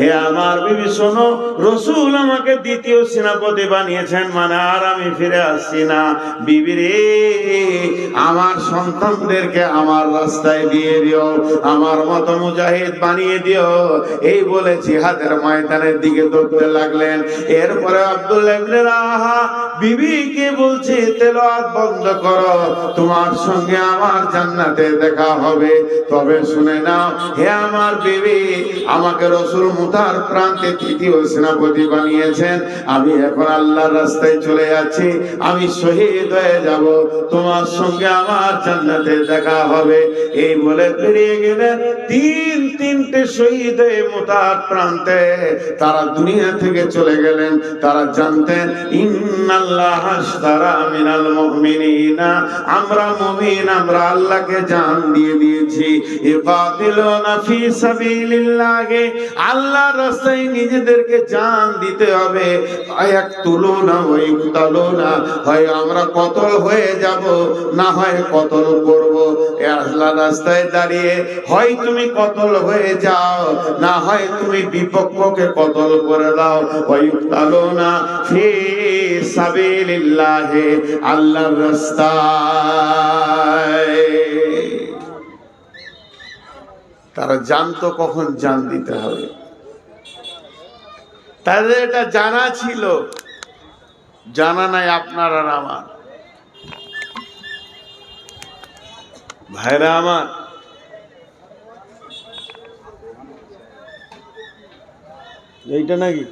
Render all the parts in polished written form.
হে আমার বিবি শোনো, রসুল আমাকে দ্বিতীয় সেনাপতি বানিয়েছেন, মানে আর আমি ফিরে আসছি না। বিবি রে, আমার সন্তানদেরকে আমার রাস্তায় দিয়ে দিও, আমার মতো মুজাহিদ বানিয়ে দিও। এই বলে জিহাদের ময়দানের দিকে দৌড়তে লাগলেন। এরপরে আব্দুল্লাহ ইবনে রাওয়াহা বিবিকে বলছে, তেলাওয়াত বন্ধ করো, তোমার সঙ্গে আমার জান্নাতে দেখা হবে। তবে শুনে নাও হে আমার বিবি, আমাকে রাসূল মুতার প্রান্তে তৃতীয় সেনাপতি বানিয়েছেন। আমি এখন আল্লাহর রাস্তায় চলে যাচ্ছি, আমি শহীদ হয়ে যাব, তোমার সঙ্গে আমার জান্নাতে দেখা হবে। এই বলে বেরিয়ে গেলেন। তিনটে শহীদ হয়ে মুতার প্রান্তে তারা দুনিয়া থেকে চলে গেলেন। তারা জানতেন ইন্নাল্লাহ আশতারা মিনাল মুমিনিনা, আমরা মুমিন, আমরা আল্লাহকে জান দিয়ে দিয়েছি। ইকাতিলুনা ফি সাবিলিল্লাহ, আল্লাহর রাস্তায় নিজেদেরকে জান দিতে হবে। আয়াকতুলুনা ওয়া ইকতালুনা, হয় আমরা কতল হয়ে যাব, না হয় কতল করব। আল্লাহর রাস্তায় দাঁড়িয়ে হয় তুমি কতল হয়ে যাও, না হয় তুমি বিপক্ষকে কতল করে দাও। ওয়া ইকতালুনা ফি সাবিলিল্লাহ, আল্লাহর রাস্তায়। তারা জানতো কখন জান দিতে হবে, তাদের এটা জানা ছিল। জানা নাই আপনার আর আমার। ভাইরা আমার, এইটা নাকি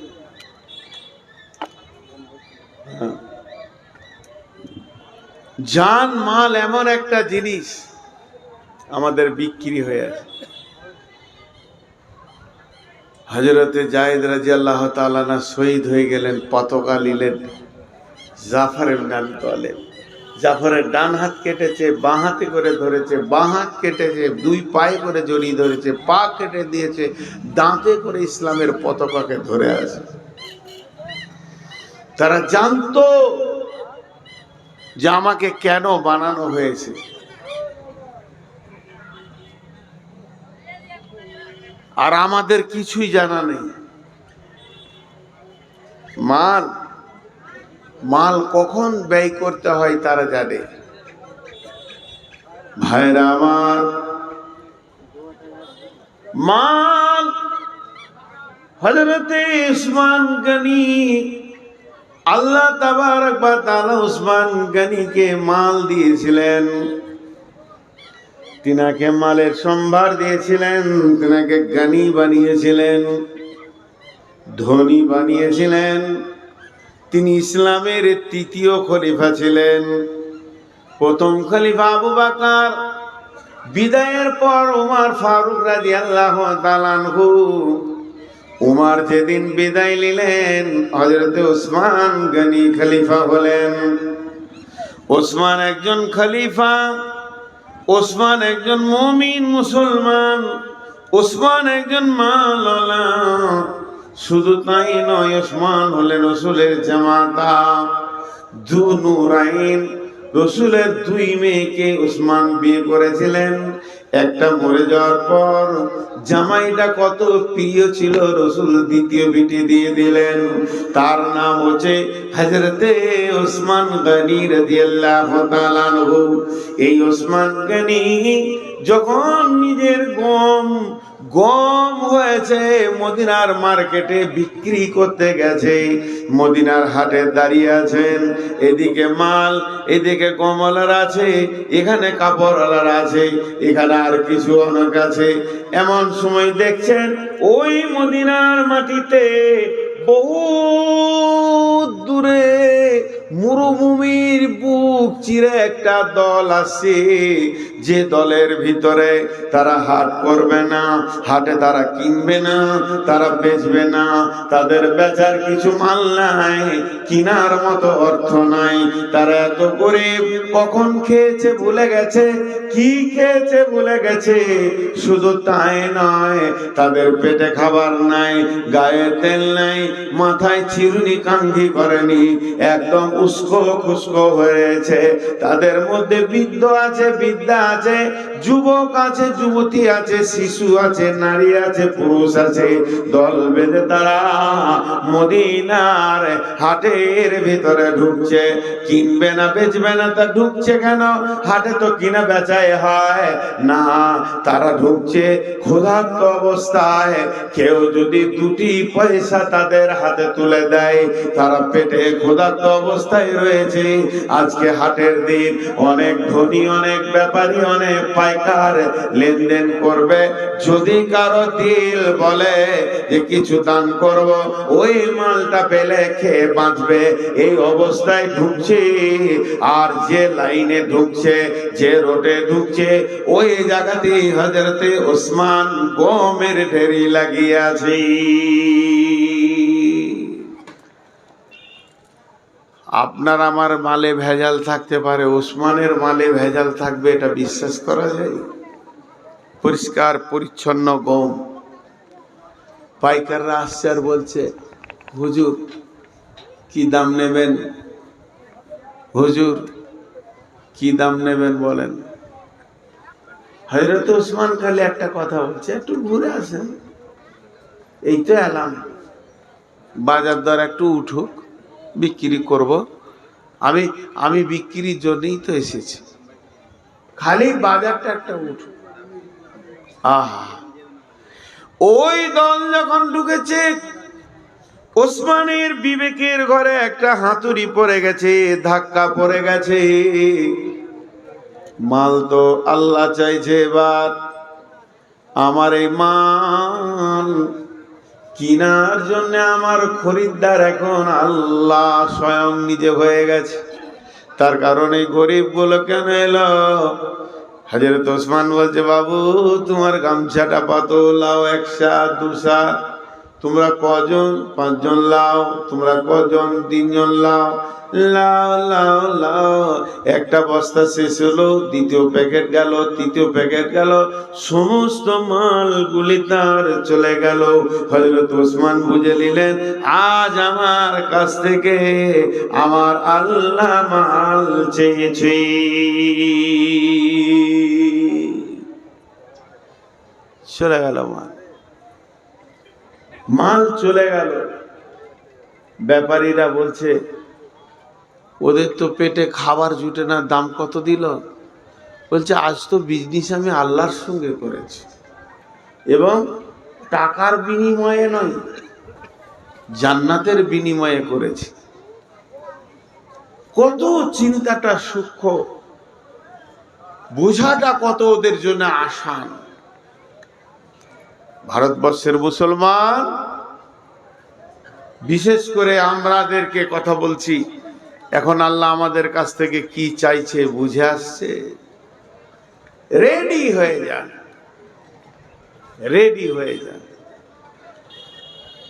জান মাল এমন একটা জিনিস আমাদের বিক্রি হয়ে আছে। হযরতে যায়েদ রাদিয়াল্লাহু তাআলা না শহীদ হয়ে গেলেন, পতাকা নিলেন জাফর ইবনে আবি তালেব। জাফরের ডান হাত কেটেছে, বাঁ হাতে করে ধরেছে, বাঁ হাত কেটেছে, দুই পায়ে করে জড়িয়ে ধরেছে, পা কেটে দিয়েছে, দাঁতে করে ইসলামের পতাকাকে ধরে আছে। তারা জানতো যে আমাকে কেন বানানো হয়েছে। আর আমাদের কিছুই জানা নেই। মাল কখন ব্যয় করতে হয় তারা জানে। ভাইরা আমার, মাল হযরতে উসমান গনি, আল্লাহ তাবারক ওয়া তাআলা উসমান গনিকে মাল দিয়েছিলেন, তিনাকে মালের সম্ভার দিয়েছিলেন, তিনাকে গনি বানিয়েছিলেন, ধনী বানিয়েছিলেন। তিনি ইসলামের তৃতীয় খলিফা ছিলেন। প্রথম খলিফা আবু বকর, বিদায়ের পর ওমর ফারুক রাদিয়াল্লাহু তাআলা আনহু। ওমর যেদিন বিদায় নিলেন, হযরতে উসমান গনি খলিফা হলেন। ওসমান একজন খলিফা, ওসমান একজন মুমিন মুসলমান, ওসমান একজন মাওলানা। শুধু তাই নয়, ওসমান হলেন রাসূলের জামাতা, যু নূরাইন। রাসূলের দুই মেয়েকে ওসমান বিয়ে করেছিলেন। একটা মরে যাওয়ার পর জামাইটা কত প্রিয় ছিল, রাসূল দ্বিতীয় বিটি দিয়ে দিলেন। তার নাম হচ্ছে হযরতে ওসমান গনি রাদিয়াল্লাহু তাআলা আনহু। এই ওসমান গনি যখন নিজের গম হয়েছে মদিনার মার্কেটে বিক্রি করতে গেছে, মদিনার হাটে দাঁড়িয়ে আছেন। এদিকে মাল, এদিকে গমওয়ালার আছে, এখানে কাপড়ওয়ালার আছে, এখানে আর কিছু অনেক আছে। এমন সময় দেখছেন ওই মদিনার মাটিতে বহু দূরে মরুভূমির বুক চিরে একটা দল আসছে। যে দলের ভিতরে তারা হাট করবে না, হাটে তারা কিনবে না, তারা বেচবে না, তাদের বেচার কিছু মাল নাই, কিনার মতো অর্থ নাই। তারা এত গরিব, কখন খেয়েছে ভুলে গেছে, কি খেয়েছে ভুলে গেছে। শুধু তাই নয়, তাদের পেটে খাবার নাই, গায়ে তেল নাই, মাথায় চিরুনি কাঙ্ঘি করেনি, একদম উস্কো খুস্কো হয়েছে। তাদের মধ্যে বৃদ্ধ আছে, বিদ্যা আছে, যুবক আছে, যুবতী আছে, শিশু আছে, নারী আছে, পুরুষ আছে, দল বেঁধে তারা মদিনার হাটের ভিতরে ঢুকছে। কিনবে না বেচবে না, তা ঢুকছে কেন? হাটে তো কিনা বেচাই হয় না। তারা ঢুকছে ক্ষুধার্ত অবস্থায়। কেউ যদি দুটি পয়সা তাদের হাতে তুলে দেয়, তারা পেটে ক্ষুধার্ত অবস্থায় রয়েছে। আজকে হাটের দিন, অনেক ধনী, অনেক ব্যাপারী, অনেক পাইকার লেনদেন করবে। যদি কারো দিল বলে যে কিছু দান করব, ওই মালটা পেলে খেয়ে বাঁচবে, এই অবস্থায় ঢুকছে। আর যে লাইনে ঢুকছে, যে রোডে ঢুকছে, ওই জায়গাতে হযরতে ওসমান গমের ঢেরি লাগিয়াছে। আপনার আমার মালে ভেজাল থাকতে পারে, ওসমানের মালে ভেজাল থাকবে এটা বিশ্বাস করা যায়? পরিষ্কার পরিচ্ছন্ন গম। পাইকাররা আসছে আর বলছে, হুজুর কি দাম নেবেন? হুজুর কি দাম নেবেন বলেন। হযরত ওসমান খালি একটা কথা বলছে, একটু ঘুরে আসেন, এই তো এলাম, বাজার দর একটু উঠুক, বিক্রি করব। আমি বিক্রির জন্যই তো এসেছি, খালি বাজারটা একটা উঠুক। আহা, ওই দল যখন ঢুকেছে, ওসমানের বিবেকের ঘরে একটা হাতুড়ি পড়ে গেছে, ধাক্কা পড়ে গেছে। মাল তো আল্লাহ চাইছে, এবার আমার এই মাল কিনার জন্য আমার খরিদ্দার এখন আল্লাহ স্বয়ং নিজে হয়ে গেছে। তার কারণে গরিব গুলো কেন এলো? হযরত ওসমান বলছে, বাবু তোমার গামছাটা পাতো, লাও, একশা দুসা। তোমরা কজন? 5 জন লাও। তোমরা কজন? 3 জন লাও। লাও লাও লাও। একটা বস্তা শেষ হলো, দ্বিতীয় প্যাকেট গেল, তৃতীয় প্যাকেট গেল, সমস্ত মালগুলি তার চলে গেল। হযরত ওসমান বুঝে নিলেন, আজ আমার কাছ থেকে আমার আল্লাহ মাল চেয়েছে। চলে গেল মাল চলে গেল। ব্যাপারীরা বলছে, ওদের তো পেটে খাবার জুটে না, দাম কত দিল? বলছে, আজ তো বিজনেস আমি আল্লাহর সঙ্গে করেছি, এবং টাকার বিনিময়ে নয়, জান্নাতের বিনিময়ে করেছি। কত চিন্তাটা সূক্ষ্ম, বোঝাটা কত ওদের জন্য আসান। ভারতবর্ষের মুসলমান, বিশেষ করে আমাদেরকে কথা বলছি, এখন আল্লাহ আমাদের কাছ থেকে কি চাইছে বুঝে আসছে। রেডি হয়ে যান, রেডি হয়ে যান।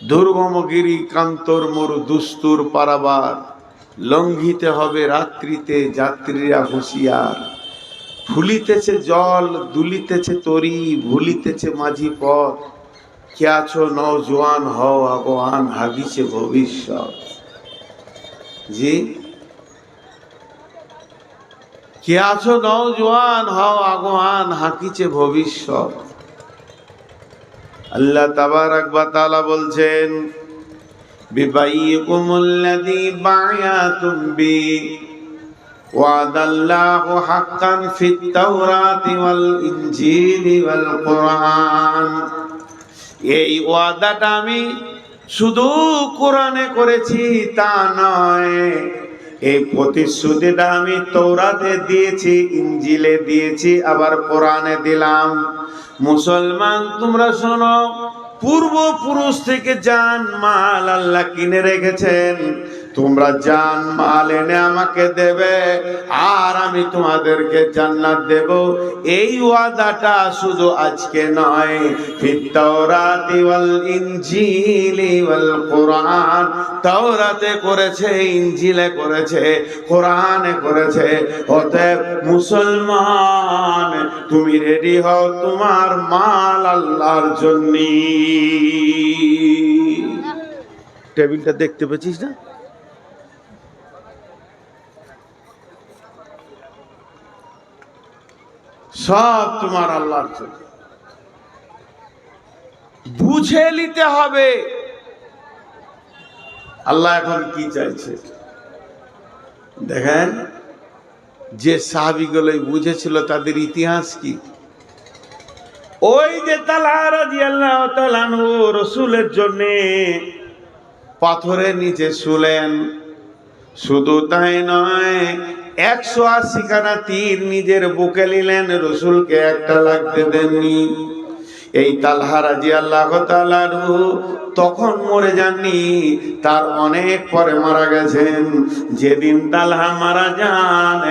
দুর্গমগিরি কান্তর মরু দুস্তুর পারাবার, লঙ্ঘিতে হবে রাত্রিতে যাত্রীরা হুঁশিয়ার। ফুলিতেছে জল, দুলিতেছে তরি, ভুলিতেছে মাঝি পথ। কে আছো নওজোয়ান, হও আগুয়ান, হাগিছে ভবিষ্যৎ। জি, কে আছো নওজোয়ান, হও আগুয়ান, হাকিছে ভবিষ্যৎ। আল্লাহ তাবারাক ওয়া তাআলা বলছেন, বিবাইকুমুল্লাযী বায়াতুম বি ওয়াদাল্লাহু হাক্কান ফিত তাওরাতি ওয়াল ইনজিলি ওয়াল কুরআন। এই ওয়াদাটা আমি শুধু কোরআনে করেছি তা নয়, এই প্রতিশ্রুতিটা আমি তৌরাতে দিয়েছি, ইনজিলে দিয়েছি, আবার কোরআনে দিলাম। মুসলমান তোমরা শোনো, পূর্বপুরুষ থেকে জান মাল আল্লাহ কিনে রেখেছেন। তোমরা জান মাল এনে আমাকে দেবে, আর আমি তোমাদেরকে জান্নাত দেব। এই ওয়াদাটা শুধু আজকে নয়, ফিত তাওরাতি ওয়াল ইনজিলি ওয়াল কুরআন। তাওরাতে করেছে, ইনজিলে করেছে, কোরআনে করেছে। অতএব মুসলমান, তুমি রেডি হও তোমার মাল আল্লাহর জন্য। টেবিলটা দেখতে পেয়েছিস না? সব তোমার আল্লাহর জন্য। বুঝে নিতে হবে আল্লাহ এখন কি চাইছে। দেখেন, যে সাহাবীগুলো বুঝেছিল তাদের ইতিহাস কি। ওই যে তালহা রাদিয়াল্লাহু তাআলা আনহু রাসূলের জন্য পাথরের নিচে শুলেন, শুধু তাই নয় 180 খানা তীর নিজের বুকে নিলেন, রাসূলকে একটা লাগতে দেননি। এই তালহা রাদিয়াল্লাহু তাআলা আনহু তখন মরে যাননি, তার অনেক পরে মারা গেছেন। যেদিন তালহা মারা যান,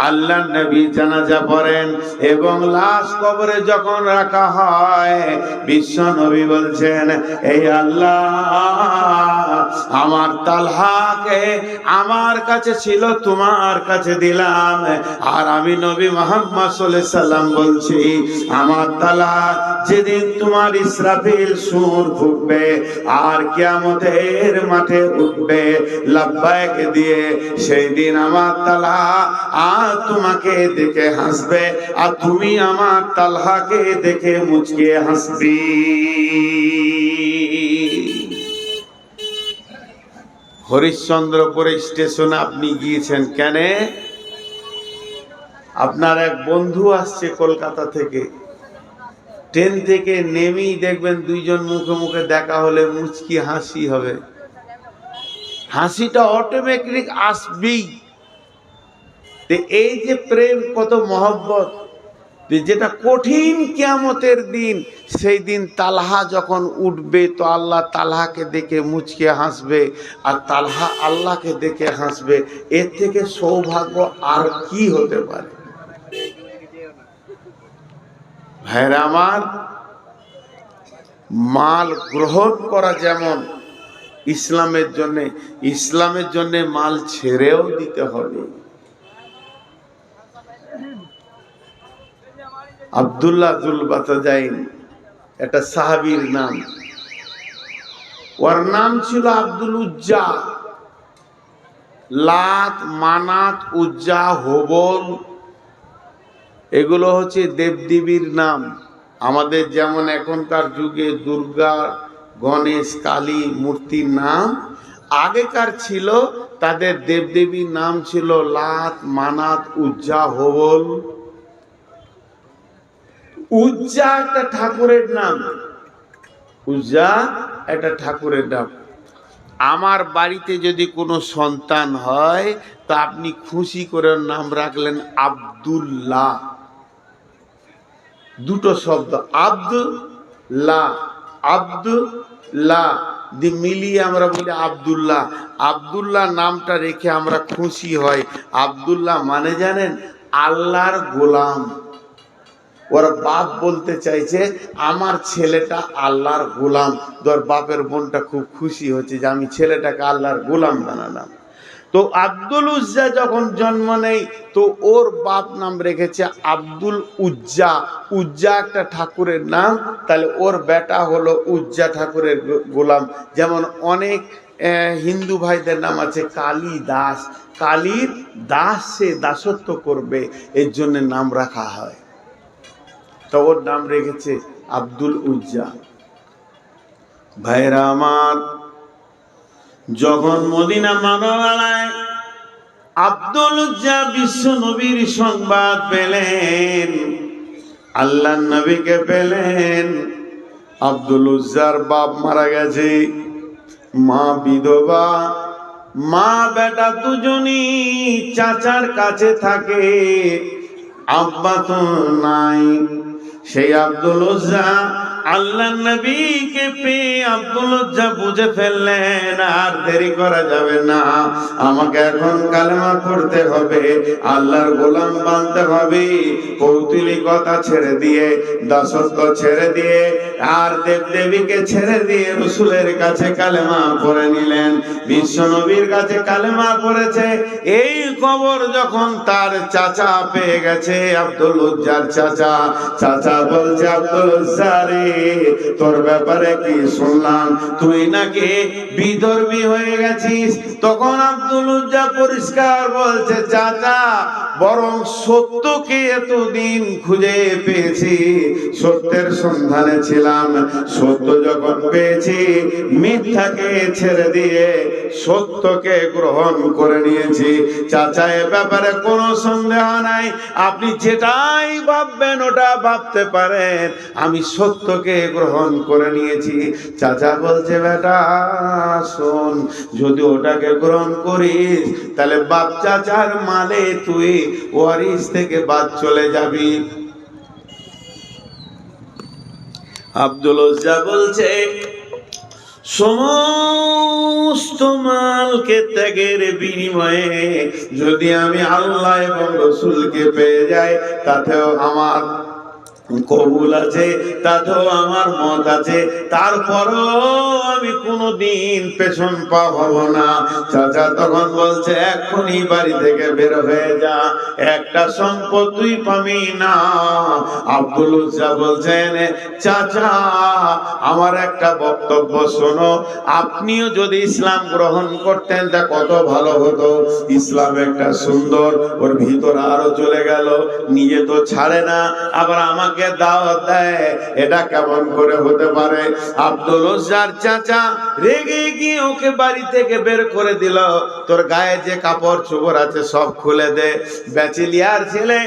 আল্লাহর নবী জানাজা পড়েন এবং লাশ কবরে যখন রাখা হয়, বিশ্ব নবী বলছেন, এই আল্লাহ, আমার তালহাকে আমার কাছে ছিল, তোমার কাছে দিলাম। আর আমি নবী মুহাম্মদ সাল্লাল্লাহু আলাইহি সাল্লাম বলছি, আমার তালহা যেদিন তোমার ইসরাফিল সুর ফুঁকবে আর কিয়ামতের মাঠে উঠবে লাব্বাইক দিয়ে, সেই দিন আমার তালহা আর তোমাকে দেখে হাসবে, আর তুমি আমার তালহাকে দেখে মুচকে হাসবি। হরিশ্চন্দ্রপুর স্টেশনে আপনি গিয়েছেন কেন? আপনার এক বন্ধু আসছে কলকাতা থেকে, ট্রেন থেকে নেমেই দেখবেন দুইজন মুখে মুখে দেখা হলে মুচকি হাসি হবে। হাসিটা অটোমেটিক আসবেই। এই যে প্রেম, কত মহব্বত, যেটা কঠিন কিয়ামতের দিন, সেই দিন তালহা যখন উঠবে তো আল্লাহ তালহাকে দেখে মুচকে হাসবে, আর তালহা আল্লাহকে দেখে হাসবে। এর থেকে সৌভাগ্য আর কি হতে পারে? ভাইরা আমার, মাল গ্রহণ করা যেমন ইসলামের জন্য মাল ছেড়েও দিতে হবে। আব্দুল্লাহ যুল বাতাজাইন একটা সাহাবীর নাম, ওর নাম ছিল আব্দুল উজ্জা। লাত, মানাত, উজ্জা, হোবল এগুলো হচ্ছে দেবদেবীর নাম। আমাদের যেমন এখনকার যুগে দুর্গা, গণেশ, কালী মূর্তির নাম, আগেকার ছিল তাদের দেবদেবীর নাম ছিল লাত, মানাত, উজ্জা, হোবল। উজ্জা একটা ঠাকুরের নাম, উজ্জা একটা ঠাকুরের নাম। আমার বাড়িতে যদি কোনো সন্তান হয় তা আপনি খুশি করে নাম রাখলেন আব্দুল্লাহ। দুটো শব্দ, আব্দুল্লাহ, আব্দুল্লাহ দি মিলিয়ে আমরা বলি আব্দুল্লাহ। আব্দুল্লাহ নামটা রেখে আমরা খুশি হই। আব্দুল্লাহ মানে জানেন, আল্লাহর গোলাম। ওর বাপ বলতে চাইছে আমার ছেলেটা আল্লাহর গোলাম। তোর বাপের বোনটা খুব খুশি হচ্ছে যে আমি ছেলেটাকে আল্লাহর গোলাম বানালাম। তো আব্দুল উজ্জা যখন জন্ম নেই তো ওর বাপ নাম রেখেছে আব্দুল উজ্জা। উজ্জা একটা ঠাকুরের নাম, তাহলে ওর বেটা হলো উজ্জা ঠাকুরের গোলাম। যেমন অনেক হিন্দু ভাইদের নাম আছে কালী দাস, কালীর দাস, সে দাসত্ব করবে, এর জন্য নাম রাখা হয়। তো ওর নাম রেখেছে আব্দুল উজ্জা। ভাইরা আমার, যখন মদিনা মানবালায় আব্দুল উজ্জা বিশ্ব নবীর সংবাদ পেলেন, আল্লাহর নবীকে পেলেন, আব্দুল উজ্জার বাপ মারা গেছে, মা বিধবা, মা বেটা দুজনই চাচার কাছে থাকে, আব্বা তো নাই। সেই আব্দুল উজ্জা আল্লাহর নবীকে পেয়ে আব্দুল উজ্জা বুঝে ফেললেন আর দেরি করা যাবে না, আমাকে এখন কালেমা পড়তে হবে, আল্লাহর গোলাম বানতে হবে। কৌতূহলিকতা ছেড়ে দিয়ে, দাসত্ব ছেড়ে দিয়ে আর দেবদেবীকে ছেড়ে দিয়ে রসুলের কাছে কালেমা পড়ে নিলেন। বিশ্ব নবীর কাছে কালেমা পড়েছে। এই খবর যখন তার চাচা পেয়ে গেছে, আব্দুল উজ্জার চাচা, চাচা বলছে, আব্দুল উজ্জা রে, তোর ব্যাপারে কি শুনলাম, তুই নাকি বিধর্মী হয়ে গেছিস। তখন আব্দুল উজ্জা পরিষ্কার বলছে, চাচা বরং সত্যকে এতদিন খুঁজে পেয়েছি, সত্যের সন্ধানে ছিলাম, সত্য যখন পেয়েছি মিথ্যাকে ছেড়ে দিয়ে সত্যকে গ্রহণ করে নিয়েছি। চাচা এ ব্যাপারে কোনো সন্দেহ নাই, আপনি যেটাই ভাববেন ওটা ভাবতে পারেন, আমি সত্যকে গ্রহণ করে নিয়েছি। চাচা বলছে, বেটা শোন, যদি ওটাকে গ্রহণ করিস তাহলে বাপ চাচার মালে তুই ওয়ারিস থেকে বাদ চলে যাবি। আব্দুল উজ্জা বলছে, সমস্ত মালকে ত্যাগের বিনিময়ে যদি আমি আল্লাহ এবং রসুলকে পেয়ে যাই তাতেও আমার কবুল আছে, তাতেও আমার মত আছে, তারপরও আমি কোনোদিন পেছন পা হব না। চাচা তখন বলছে, এখনই বাড়ি থেকে বের হয়ে যা, একটা সম্পদ তুই পাবি না। আব্দুল উজ্জা বলছেন, চাচা আমার একটা বক্তব্য শোনো, আপনিও যদি ইসলাম গ্রহণ করতেন তা কত ভালো হতো। ইসলাম একটা সুন্দর, ওর ভিতর আরো চলে গেল, নিজে তো ছাড়ে না, আবার আমাকে দাওয়াত দেয়, এটা কেমন করে হতে পারে। আব্দুল উজ্জার চাচা রেগে গিয়ে ওকে বাড়ি থেকে বের করে দিল। তোর গায়ে যে কাপড় চোপড় আছে সব খুলে দে। ব্যাচেলিয়ার ছেলে,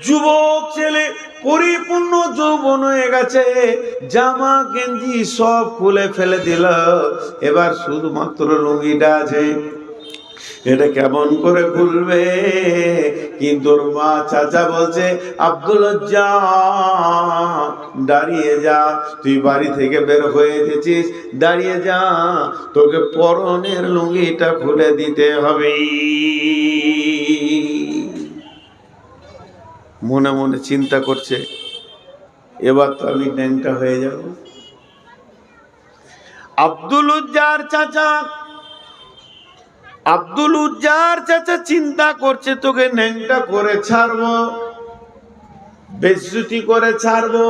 যুবক ছেলে, পরিপূর্ণ যৌবন হয়ে গেছে, জামা গেঞ্জি সব খুলে ফেলে দিল, এবার শুধুমাত্র লুঙ্গিটা আছে, এটা কেমন করে খুলবে। কিন্তু ওর মা, চাচা বলছে, আব্দুল উজ্জা দাঁড়িয়ে যা, তুই বাড়ি থেকে বের হয়ে এসেছিস, দাঁড়িয়ে যা, তোকে পরনের লুঙ্গিটা খুলে দিতে হবে। মনে মনে চিন্তা করছে, এবার তো আমি ন্যাংটা হয়ে যাব। আব্দুল উজ্জার চাচা চিন্তা করছে, তোকে ন্যাংটা করে ছাড়বো, বেজ্জতি করে ছাড়বো।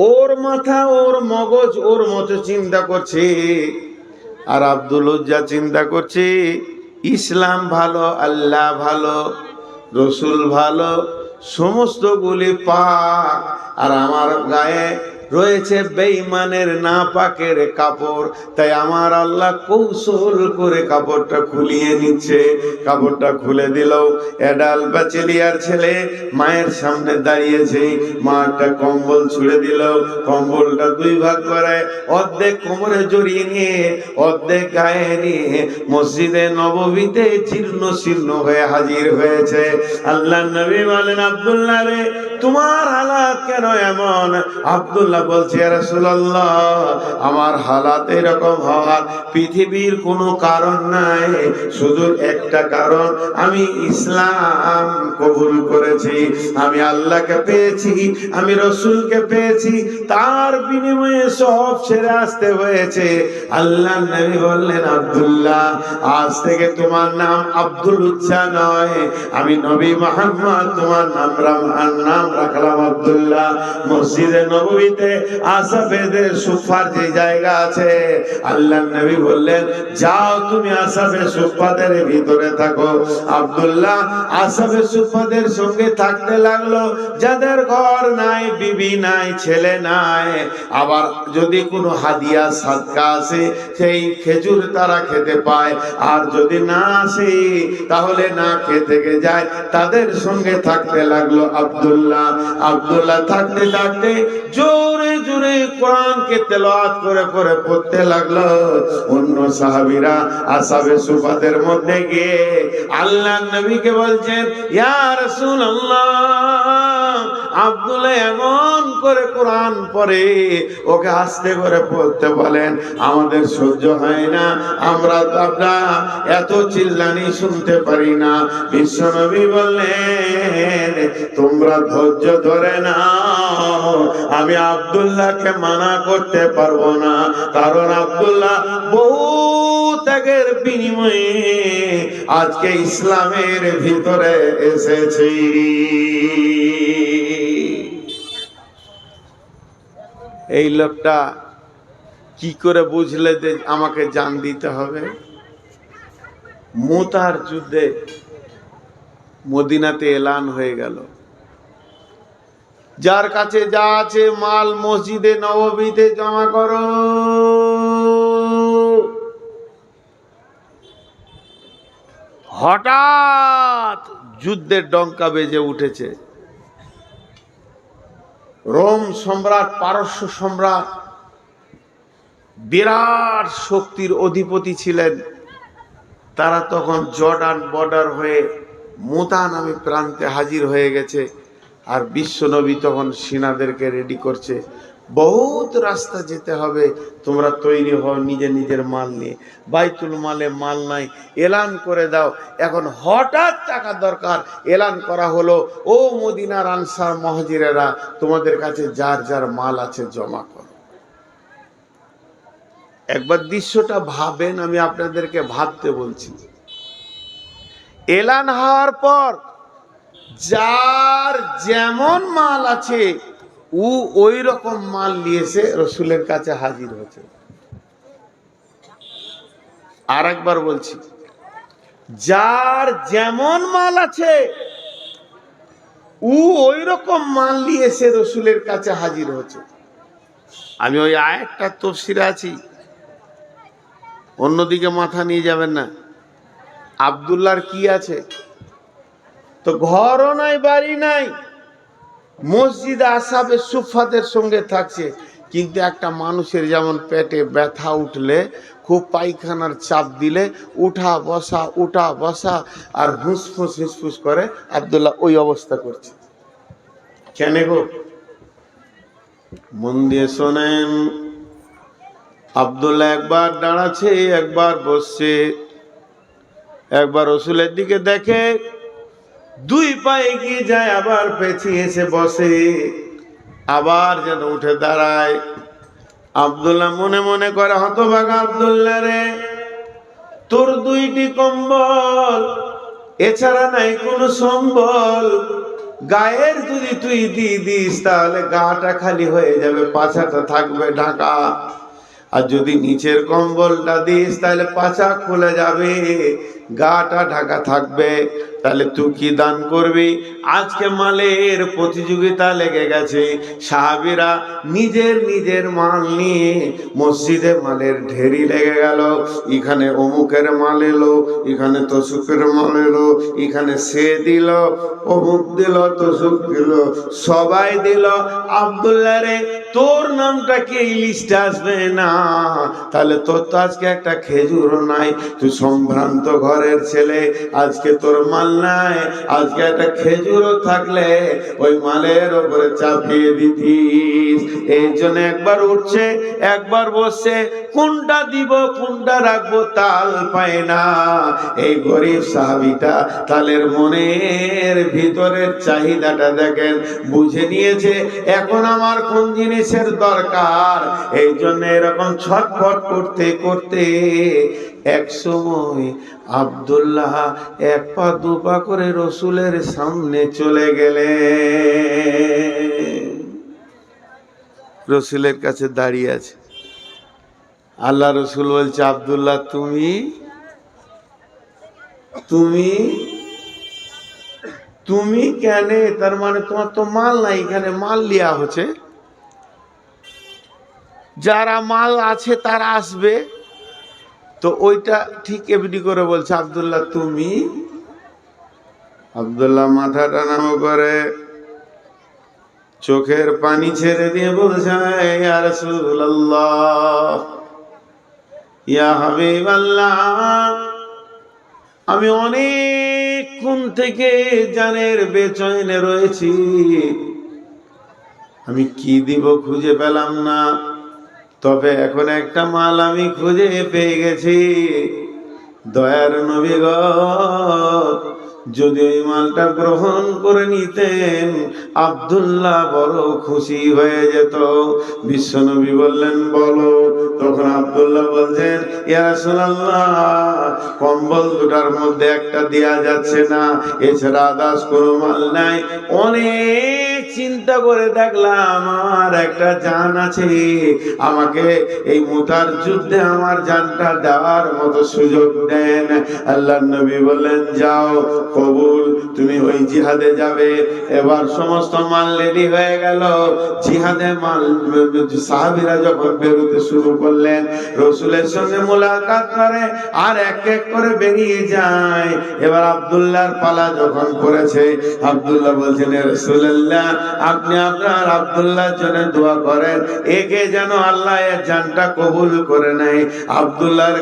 ওর মাথা, ওর মগজ ওর মতো চিন্তা করছে, আর আব্দুল উজ্জা চিন্তা করছে, ইসলাম ভালো, আল্লাহ ভালো, রসুল ভালো, সমস্ত গুলি পাক, আর আমার গায়ে রয়েছে বেঈমানের নাপাকের কাপড়। তাই আমার আল্লাহ কৌশল করে কাপড়টা খুলিয়ে নিচ্ছে। কাপড়টা খুলে দিল। এডাল ব্যাচেলিয়ার ছেলে মায়ের সামনে দাঁড়িয়েছে, মা একটা কম্বল ছুঁড়ে দিল, কম্বলটা দুই ভাগ করে অর্ধেক কোমরে জড়িয়ে নিয়ে অর্ধেক গায়ে নিয়ে মসজিদে নববীতে জীর্ণ শীর্ণ হয়ে হাজির হয়েছে। আল্লাহ নবী বলেন, আব্দুল্লাহ রে, তোমার হালাত কেন এমন? আব্দুল্লাহ বলছে, ইয়া রাসূলুল্লাহ, আমার হালাত এরকম হওয়ার পৃথিবীর কোনো কারণ নাই, শুধু একটা কারণ, আমি ইসলাম কবুল করেছি, আমি আল্লাহকে পেয়েছি, আমি রসুলকে পেয়েছি, তার বিনিময়ে সব ছেড়ে আসতে হয়েছে। আল্লাহ নবী বললেন, আব্দুল্লাহ, আজ থেকে তোমার নাম আব্দুল উজ্জা নয়, আমি নবী মুহাম্মদ তোমার নাম রাখলাম আব্দুল্লাহ। মসজিদে নববীতে আসাফেদের সুফার যে জায়গা আছে, আল্লাহ নবী বললেন, যাও তুমি আসাফে সুফাদের ভিতরে থাকো। আব্দুল্লাহ আসাফে সুফাদের সঙ্গে থাকতে লাগলো। যাদের ঘর নাই, বিবি নাই, ছেলে নাই, আবার যদি কোনো হাদিয়া সাদকা আসে সেই খেজুর তারা খেতে পায়, আর যদি না আসে তাহলে না খেয়ে থেকে যায়, তাদের সঙ্গে থাকতে লাগলো আব্দুল্লাহ থাকতে থাকতে জোরে জোরে কোরআনকে তেলাওয়াত করে করে পড়তে লাগলো। অন্য সাহাবীরা আসহাবে সুফাদের মধ্যে গিয়ে আল্লাহর নবীকে বলছেন, ইয়া রাসূলুল্লাহ, আব্দুল্লাহ এমন করে কোরআন পড়ে, ওকে আস্তে করে পড়তে বলেন, আমাদের সহ্য হয় না, আমরা এত চিল্লানি শুনতে পারি না। বিশ্বনবী বললেন, তোমরা ধৈর্য ধরে নাও, আমি আব্দুল্লাহকে মানা করতে পারবো না, কারণ আব্দুল্লাহ বহু ত্যাগের বিনিময়ে আজকে ইসলামের ভিতরে এসেছে। এই লোকটা কি করে বুঝলে যে আমাকে জান দিতে হবে? মুতার যুদ্ধে মদিনাতে এলান হয়ে গেল, যার কাছে যা আছে মাল মসজিদে নববীতে জমা করো। হঠাৎ যুদ্ধের ডঙ্কা বেজে উঠেছে। রোম সম্রাট, পারস্য সম্রাট, বিরাট শক্তির অধিপতি ছিলেন, তারা তখন জর্ডান বর্ডার হয়ে মুতা নামে প্রান্তে হাজির হয়ে গেছে। আর বিশ্বনবী তখন সেনাদেরকে রেডি করছে, বহুত রাস্তা যেতে হবে, তোমরা তৈরি হও নিজের নিজের মাল নিয়ে। বাইতুল মালে মাল নাই, এলান করে দাও। এখন হঠাৎ টাকা দরকার, এলান করা হলো, ও মদিনার আনসার মুহাজিরেরা, তোমাদের কাছে যার যার মাল আছে জমা করো। একবার দৃশ্যটা ভাবেন, আমি আপনাদেরকে ভাবতে বলছি। এলান হওয়ার পর যার যেমন মাল আছে ওই রকম মাল নিয়েছে রসুলের কাছে হাজির হয়েছে। আর একবার বলছি, যার যেমন মাল আছে ওই রকম মাল নিয়েছে রসুলের কাছে হাজির হয়েছে। আমি ওই আয়াতটা তাফসীরে আছি, অন্যদিকে মাথা নিয়ে যাবেন না। আব্দুল্লাহর কি আছে? তো ঘরও নাই, বাড়ি নাই, মসজিদে আসহাবে সুফফাদের সঙ্গে থাকছে। কিন্তু একটা মানুষের যেমন পেটে ব্যথা উঠলে, খুব পায়খানার চাপ দিলে উঠা বসা আর হুসফুস হুসফুস করে, আব্দুল্লাহ ওই অবস্থা করছে। কেন গো? মন দিয়ে শোনেন। আব্দুল্লাহ একবার দাঁড়াচ্ছে, একবার বসছে, একবার রসুলের দিকে দেখে, দুই পায়ে এগিয়ে যায়, আবার পেছিয়ে এসে বসে, আবার যেন উঠে দাঁড়ায়। আব্দুল্লাহ মনে মনে করে, হতভাগা আব্দুল্লাহ রে, তোর দুইটি কম্বল, এছাড়া নাই কোনো সম্বল। গায়ের যদি তুই দিয়ে দিস তাহলে গাটা খালি হয়ে যাবে, পাছাটা থাকবে ঢাকা। আর যদি নিচের কম্বলটা দিস তাহলে পাছা খুলে যাবে, গাটা ঢাকা থাকবে। তাহলে তুই কি দান করবি? আজকে মালের প্রতিযোগিতা লেগে গেছে, সাহাবীরা নিজের নিজের মাল নিয়ে মসজিদে মালের ঢেরি লেগে গেল। এখানে অমুকের মাল এলো, এখানে তসুকের মাল এলো, এখানে সে দিল, অমুক দিল, তসুক দিল, সবাই দিল। আব্দুল্লাহ রে, তোর নামটা কি এই লিস্টে আসবে না? তাহলে তোর তো আজকে একটা খেজুরও নাই, তুই সম্ভ্রান্ত ঘরের ছেলে, আজকে তোর মাল নাই, আজকে একটা খেজুরও থাকলে ওই মালের উপরে চাপিয়ে দিতিস। এই জন্য একবার উঠছে, একবার বসছে, কোনটা দিব কোনটা রাখবো তাল পায় না। এই গরিব সাহাবীটা তালের মনের ভিতরের চাহিদাটা দেখেন, বুঝে নিয়েছে এখন আমার কোন জিনিসের দরকার। এই জন্য এরকম ছটফট করতে করতে এক সময় আব্দুল্লাহ এক পা দু পা করে রসুলের সামনে চলে গেলেন। রসুলের কাছে দাঁড়িয়ে আছে। আল্লাহ রসুল বলছে, আব্দুল্লাহ তুমি তুমি তুমি কেন? তার মানে তোমার তো মাল নাই, এখানে মাল লিয়া হচ্ছে, যারা মাল আছে তারা আসবে। তো ওইটা ঠিক এমনি করে বলছে, আব্দুল্লাহ তুমি। আব্দুল্লাহ মাথাটা নামো করে চোখের পানি ছেড়ে দিয়ে বলছে, ইয়া রাসূলুল্লাহ, ইয়া হাবিবাল্লাহ, আমি অনেকক্ষণ থেকে জানের বেচৈনে রয়েছি, আমি কি দিব খুঁজে পেলাম না, তবে এখন একটা মাল আমি খুঁজে পেয়ে গেছি। দয়ার নবী গো, যদি ওই মালটা গ্রহণ করে নিতেন আব্দুল্লাহ বড় খুশি হয়ে যেত। বিশ্বনবী বললেন বলো। তখন আব্দুল্লাহ বলছেন, ইয়া রাসূলুল্লাহ, কম্বল দুটার মধ্যে একটা দেয়া যাচ্ছে না, এছাড়া আদার্স কোনো মাল নাই। অনেক চিন্তা করে দেখলাম আমার একটা জান আছে, আমাকে এই মুতার যুদ্ধে আমার জানটা দেওয়ার মতো সুযোগ দেন। আল্লাহর নবী বললেন যাও, কবুল, তুমি ওই জিহাদে যাবে। এবার সমস্ত মাল রেডি হয়ে গেল। জিহাদে মাল সাহাবীরা যখন বেরোতে শুরু করলেন, রাসূলের সঙ্গে মোলাকাত করে আর এক এক করে বেরিয়ে যায়। এবার আব্দুল্লাহর পালা যখন পড়েছে, আব্দুল্লাহ বলছেন, ইয়া রাসূলুল্লাহ, আপনি আপনার আব্দুল্লাহর জন্য দোয়া করেন, একে যেন আল্লাহ এর জানটা কবুল করে নেয়। আব্দুল্লাহর